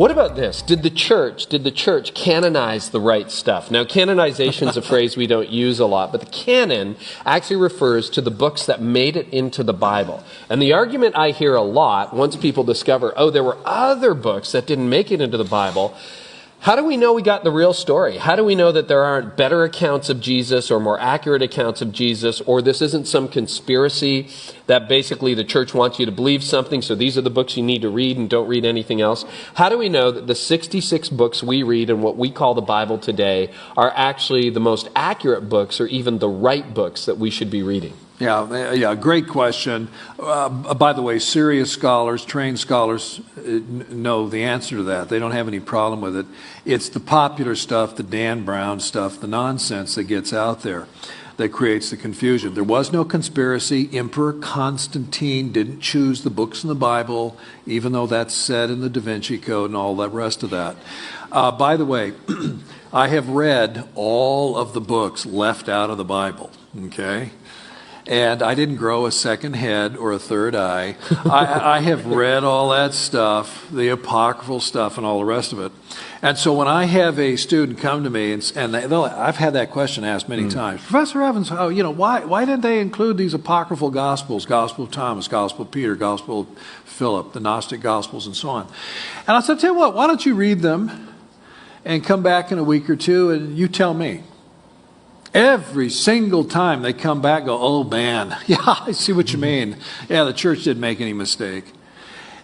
What about this? Did the church canonize the right stuff? Now, canonization is a phrase we don't use a lot, but the canon actually refers to the books that made it into the Bible. And the argument I hear a lot, once people discover, oh, there were other books that didn't make it into the Bible, how do we know we got the real story? How do we know that there aren't better accounts of Jesus or more accurate accounts of Jesus, or this isn't some conspiracy that basically the church wants you to believe something, so these are the books you need to read and don't read anything else? How do we know that the 66 books we read in what we call the Bible today are actually the most accurate books or even the right books that we should be reading? Yeah, great question. By the way, serious scholars, trained scholars know the answer to that. They don't have any problem with it. It's the popular stuff, the Dan Brown stuff, the nonsense that gets out there that creates the confusion. There was no conspiracy. Emperor Constantine didn't choose the books in the Bible, even though that's said in the Da Vinci Code and all the rest of that. By the way, I have read all of the books left out of the Bible, okay? And I didn't grow a second head or a third eye. I have read all that stuff, the apocryphal stuff and all the rest of it. And so when I have a student come to me, and I've had that question asked many times, Professor Evans, why didn't they include these apocryphal gospels, Gospel of Thomas, Gospel of Peter, Gospel of Philip, the Gnostic Gospels, and so on? And I said, tell you what, why don't you read them and come back in a week or two and you tell me. Every single time they come back, go, oh man, yeah, I see what you mean. Yeah, the church didn't make any mistake.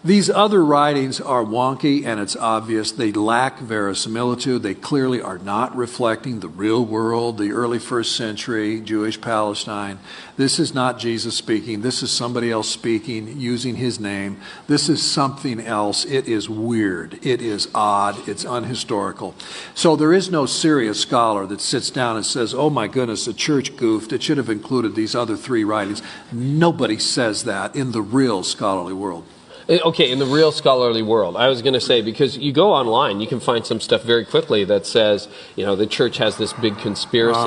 These other writings are wonky and it's obvious. They lack verisimilitude. They clearly are not reflecting the real world, the early first century Jewish Palestine. This is not Jesus speaking. This is somebody else speaking, using his name. This is something else. It is weird. It is odd. It's unhistorical. So there is no serious scholar that sits down and says, oh my goodness, the church goofed. It should have included these other three writings. Nobody says that in the real scholarly world. Okay, in the real scholarly world, I was going to say, because you go online, you can find some stuff very quickly that says, the church has this big conspiracy.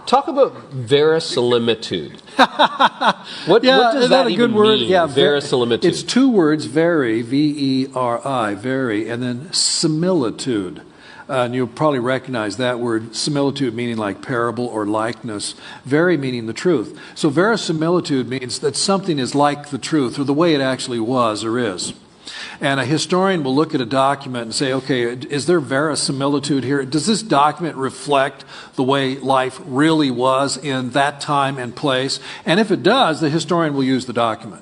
Talk about verisimilitude. What does that even mean, verisimilitude? It's two words, veri, V-E-R-I, veri, and then similitude. And you'll probably recognize that word, similitude meaning like parable or likeness, veri meaning the truth. So verisimilitude means that something is like the truth or the way it actually was or is. And a historian will look at a document and say, okay, is there verisimilitude here? Does this document reflect the way life really was in that time and place? And if it does, the historian will use the document.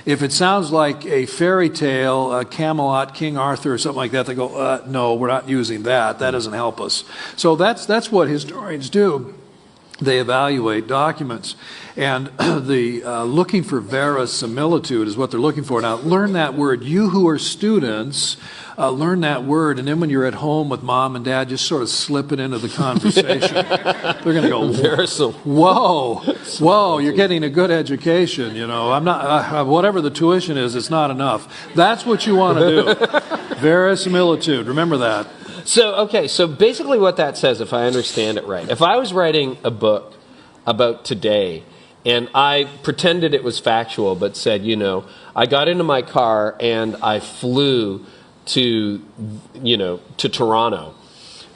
If it sounds like a fairy tale, Camelot, King Arthur, or something like that, they go, no, we're not using that. That doesn't help us. So that's what historians do. They evaluate documents. And looking for verisimilitude is what they're looking for. Now, learn that word. You who are students, learn that word. And then when you're at home with mom and dad, just sort of slip it into the conversation. They're going to go, whoa, you're getting a good education. I'm not, whatever the tuition is, it's not enough. That's what you want to do. Verisimilitude. Remember that. So basically what that says, if I understand it right, if I was writing a book about today and I pretended it was factual but said, I got into my car and I flew to Toronto,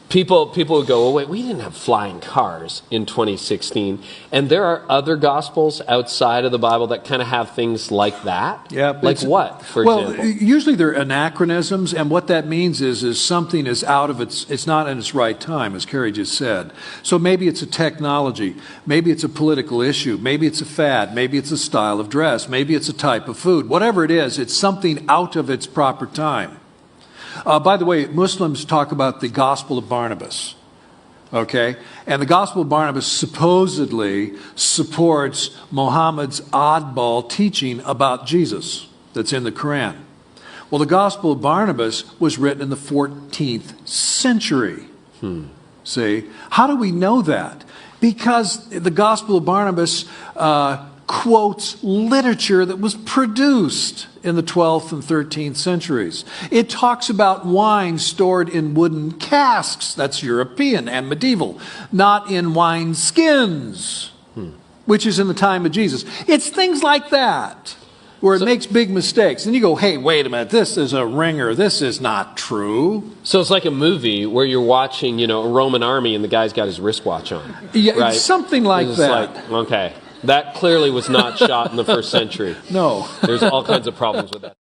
people would go, oh wait, we didn't have flying cars in 2016. And there are other gospels outside of the Bible that kind of have things like that. Yeah. Like what, for example? Usually they're anachronisms, and what that means is something is out of it's not in its right time, as Carrie just said. So maybe it's a technology, maybe it's a political issue, maybe it's a fad, maybe it's a style of dress, maybe it's a type of food. Whatever it is, it's something out of its proper time. By the way, Muslims talk about the Gospel of Barnabas, okay? And the Gospel of Barnabas supposedly supports Muhammad's oddball teaching about Jesus that's in the Quran. Well, the Gospel of Barnabas was written in the 14th century. See? How do we know that? Because the Gospel of Barnabas quotes literature that was produced in the 12th and 13th centuries. It talks about wine stored in wooden casks, that's European and medieval, not in wine skins, which is in the time of Jesus. It's things like that. where it makes big mistakes. And you go, hey, wait a minute, this is a ringer. This is not true. So it's like a movie where you're watching, a Roman army and the guy's got his wristwatch on. Yeah, right? Something like it's that. Like, okay, that clearly was not shot in the first century. No. There's all kinds of problems with that.